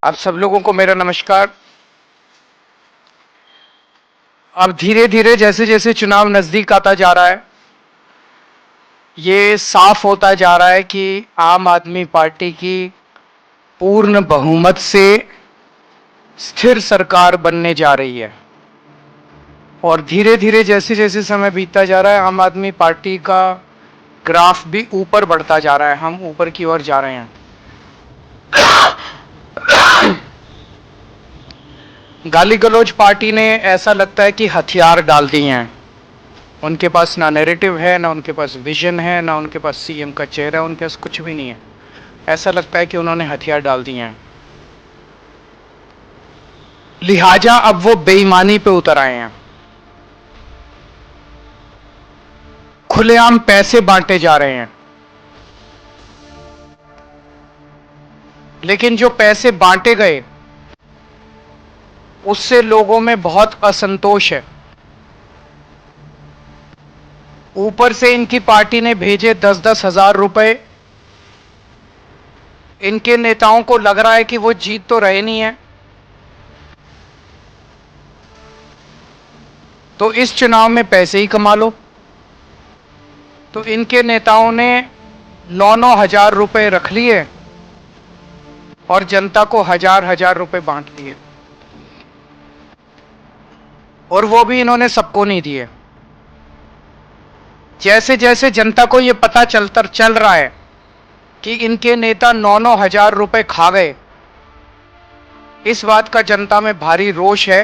आप सब लोगों को मेरा नमस्कार। अब धीरे धीरे जैसे जैसे चुनाव नजदीक आता जा रहा है, ये साफ होता जा रहा है कि आम आदमी पार्टी की पूर्ण बहुमत से स्थिर सरकार बनने जा रही है। और धीरे धीरे जैसे जैसे समय बीतता जा रहा है, आम आदमी पार्टी का ग्राफ भी ऊपर बढ़ता जा रहा है। हम ऊपर की ओर जा रहे हैं। गाली गलौज पार्टी ने ऐसा लगता है कि हथियार डाल दिए हैं। उनके पास ना नैरेटिव है, ना उनके पास विजन है, ना उनके पास सीएम का चेहरा, उनके पास कुछ भी नहीं है। ऐसा लगता है कि उन्होंने हथियार डाल दिए हैं। लिहाजा अब वो बेईमानी पे उतर आए हैं। खुलेआम पैसे बांटे जा रहे हैं। लेकिन जो पैसे बांटे गए उससे लोगों में बहुत असंतोष है। ऊपर से इनकी पार्टी ने भेजे 10-10 हजार रुपए। इनके नेताओं को लग रहा है कि वो जीत तो रहे नहीं है, तो इस चुनाव में पैसे ही कमा लो। तो इनके नेताओं ने 9-9 हजार रुपए रख लिए और जनता को हजार रुपए बांट दिए। और वो भी इन्होंने सबको नहीं दिए। जैसे जैसे जनता को यह पता चल रहा है कि इनके नेता 9-9 हजार रुपए खा गए, इस बात का जनता में भारी रोष है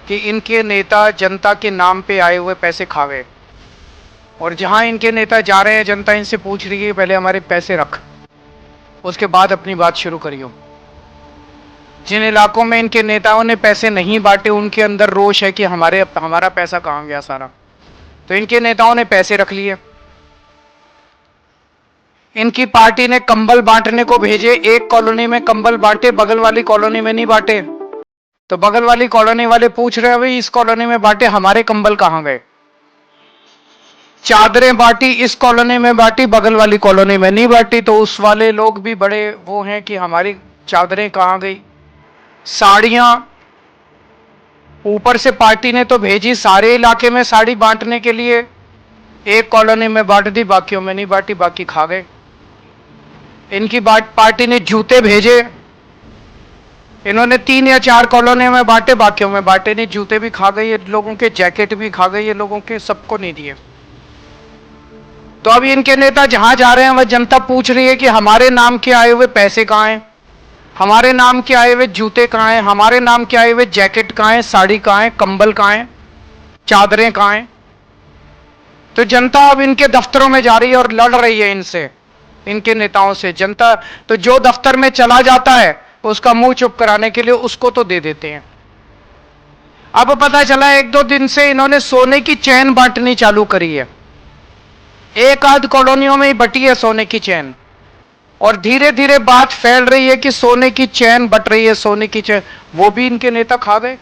कि इनके नेता जनता के नाम पे आए हुए पैसे खा गए। और जहां इनके नेता जा रहे हैं, जनता इनसे पूछ रही है पहले हमारे पैसे रख, उसके बाद अपनी बात शुरू करियो। जिन इलाकों में इनके नेताओं ने पैसे नहीं बांटे, उनके अंदर रोष है कि हमारा पैसा कहां गया सारा। तो इनके नेताओं ने पैसे रख लिए। इनकी पार्टी ने कंबल बांटने को भेजे। एक कॉलोनी में कंबल बांटे, बगल वाली कॉलोनी में नहीं बांटे। तो बगल वाली कॉलोनी वाले पूछ रहे हैं, भाई इस कॉलोनी में बांटे, हमारे कंबल कहां गए। चादरें बांटी, इस कॉलोनी में बांटी, बगल वाली कॉलोनी में नहीं बांटी। तो उस वाले लोग भी बड़े वो हैं कि हमारी चादरें कहां गई। साड़ियां ऊपर से पार्टी ने तो भेजी सारे इलाके में साड़ी बांटने के लिए। एक कॉलोनी में बांट दी, बाकियों में नहीं बांटी, बाकी खा गए। इनकी पार्टी ने जूते भेजे। इन्होंने 3 या 4 कॉलोनियों में बांटे, बाकियों में बांटे नहीं। जूते भी खा गई ये लोगों के, जैकेट भी खा गई ये लोगों के, सबको नहीं दिए। तो अब इनके नेता जहां जा रहे हैं वह जनता पूछ रही है कि हमारे नाम के आए हुए पैसे कहां हैं, हमारे नाम के आए हुए जूते कहां हैं, हमारे नाम के आए हुए जैकेट कहां हैं, साड़ी कहां है, कंबल कहां है, चादरें कहां हैं। तो जनता अब इनके दफ्तरों में जा रही है और लड़ रही है इनसे, इनके नेताओं से। जनता तो जो दफ्तर में चला जाता है उसका मुंह चुप कराने के लिए उसको तो दे देते हैं। अब पता चला 1-2 दिन से इन्होंने सोने की चैन बांटनी चालू करी है। एक आध कॉलोनियों में ही बटी है सोने की चैन। और धीरे धीरे बात फैल रही है कि सोने की चैन बट रही है, सोने की चैन। वो भी इनके नेता खा गए,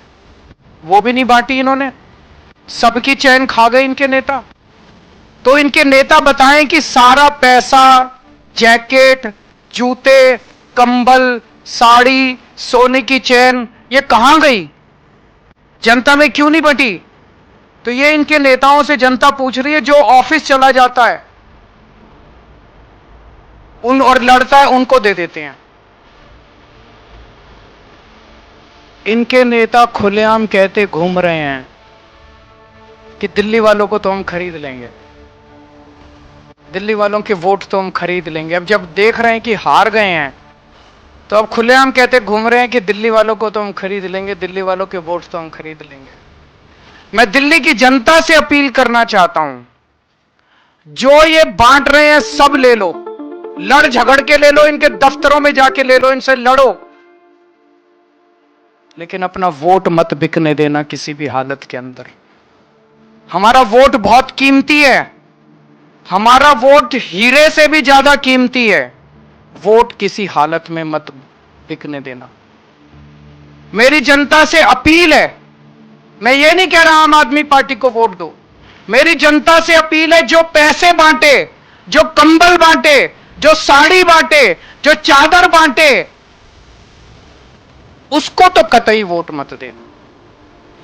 वो भी नहीं बांटी इन्होंने, सबकी चैन खा गए इनके नेता। तो इनके नेता बताएं कि सारा पैसा, जैकेट, जूते, कंबल, साड़ी, सोने की चैन, ये कहां गई, जनता में क्यों नहीं बटी। तो ये इनके नेताओं से जनता पूछ रही है। जो ऑफिस चला जाता है उन और लड़ता है, उनको दे देते हैं। इनके नेता खुलेआम कहते घूम रहे हैं कि दिल्ली वालों को तो हम खरीद लेंगे, दिल्ली वालों के वोट तो हम खरीद लेंगे। अब जब देख रहे हैं कि हार गए हैं, तो अब खुलेआम कहते घूम रहे हैं कि दिल्ली वालों को तो हम खरीद लेंगे, दिल्ली वालों के वोट तो हम खरीद लेंगे। मैं दिल्ली की जनता से अपील करना चाहता हूं, जो ये बांट रहे हैं सब ले लो, लड़ झगड़ के ले लो, इनके दफ्तरों में जाके ले लो, इनसे लड़ो, लेकिन अपना वोट मत बिकने देना किसी भी हालत के अंदर। हमारा वोट बहुत कीमती है, हमारा वोट हीरे से भी ज्यादा कीमती है। वोट किसी हालत में मत बिकने देना। मेरी जनता से अपील है, मैं ये नहीं कह रहा आम आदमी पार्टी को वोट दो। मेरी जनता से अपील है, जो पैसे बांटे, जो कंबल बांटे, जो साड़ी बांटे, जो चादर बांटे, उसको तो कतई वोट मत देना।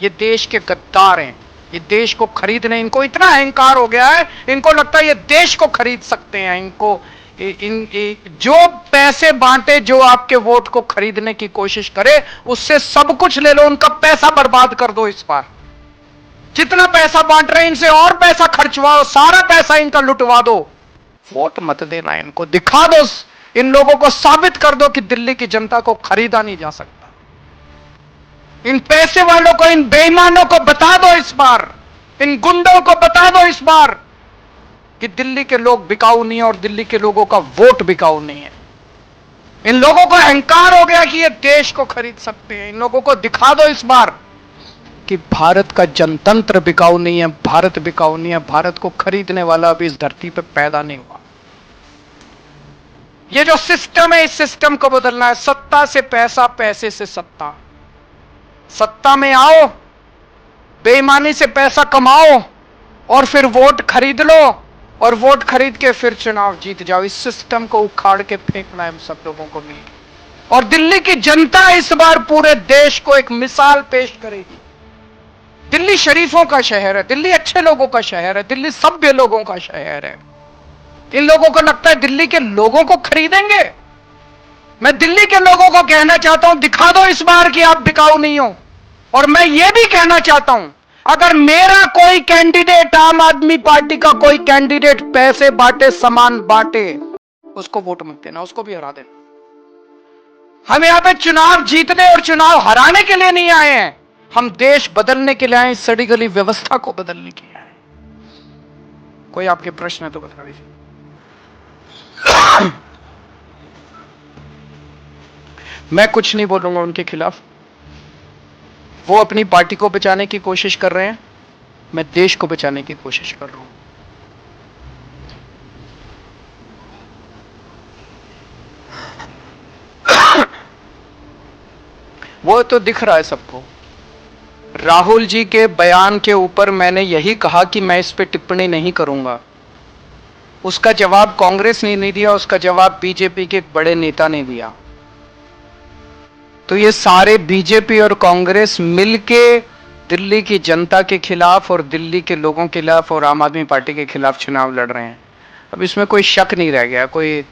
ये देश के गद्दार हैं, ये देश को खरीदने, इनको इतना अहंकार हो गया है, इनको लगता है ये देश को खरीद सकते हैं। इनको जो पैसे बांटे, जो आपके वोट को खरीदने की कोशिश करे, उससे सब कुछ ले लो, उनका पैसा बर्बाद कर दो। इस बार जितना पैसा बांट रहे हैं, इनसे और पैसा खर्चवाओ, सारा पैसा इनका लुटवा दो। वोट मत देना इनको, दिखा दो, इन लोगों को साबित कर दो कि दिल्ली की जनता को खरीदा नहीं जा सकता। इन पैसे वालों को, इन बेईमानों को बता दो इस बार, इन गुंडों को बता दो इस बार कि दिल्ली के लोग बिकाऊ नहीं है और दिल्ली के लोगों का वोट बिकाऊ नहीं है। इन लोगों को अहंकार हो गया कि ये देश को खरीद सकते हैं। इन लोगों को दिखा दो इस बार कि भारत का जनतंत्र बिकाऊ नहीं है, भारत बिकाऊ नहीं है, भारत को खरीदने वाला अभी इस धरती पे पैदा नहीं हुआ। ये जो सिस्टम है, इस सिस्टम को बदलना है। सत्ता से पैसा, पैसे से सत्ता। सत्ता में आओ, बेईमानी से पैसा कमाओ और फिर वोट खरीद लो, और वोट खरीद के फिर चुनाव जीत जाओ। इस सिस्टम को उखाड़ के फेंकना है हम सब लोगों को मिलकर। और दिल्ली की जनता इस बार पूरे देश को एक मिसाल पेश करेगी। दिल्ली शरीफों का शहर है, दिल्ली अच्छे लोगों का शहर है, दिल्ली सभ्य लोगों का शहर है। इन लोगों को लगता है दिल्ली के लोगों को खरीदेंगे। मैं दिल्ली के लोगों को कहना चाहता हूं, दिखा दो इस बार कि आप बिकाऊ नहीं हो। और मैं यह भी कहना चाहता हूं, अगर मेरा कोई कैंडिडेट, आम आदमी पार्टी का कोई कैंडिडेट पैसे बांटे, सामान बांटे, उसको वोट मत देना, उसको भी हरा देना। हम यहां पे चुनाव जीतने और चुनाव हराने के लिए नहीं आए हैं, हम देश बदलने के लिए आए, सड़ी गली व्यवस्था को बदलने के लिए आए। कोई आपके प्रश्न है तो बता दीजिए। मैं कुछ नहीं बोलूंगा उनके खिलाफ। वो अपनी पार्टी को बचाने की कोशिश कर रहे हैं, मैं देश को बचाने की कोशिश कर रहा हूं। वो तो दिख रहा है सबको। राहुल जी के बयान के ऊपर मैंने यही कहा कि मैं इस पे टिप्पणी नहीं करूंगा। उसका जवाब कांग्रेस ने नहीं दिया, उसका जवाब बीजेपी के एक बड़े नेता ने दिया। तो ये सारे बीजेपी और कांग्रेस मिलके दिल्ली की जनता के खिलाफ और दिल्ली के लोगों के खिलाफ और आम आदमी पार्टी के खिलाफ चुनाव लड़ रहे हैं। अब इसमें कोई शक नहीं रह गया, कोई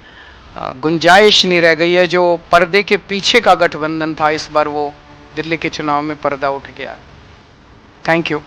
गुंजाइश नहीं रह गई है। जो पर्दे के पीछे का गठबंधन था, इस बार वो दिल्ली के चुनाव में पर्दा उठ गया। Thank you.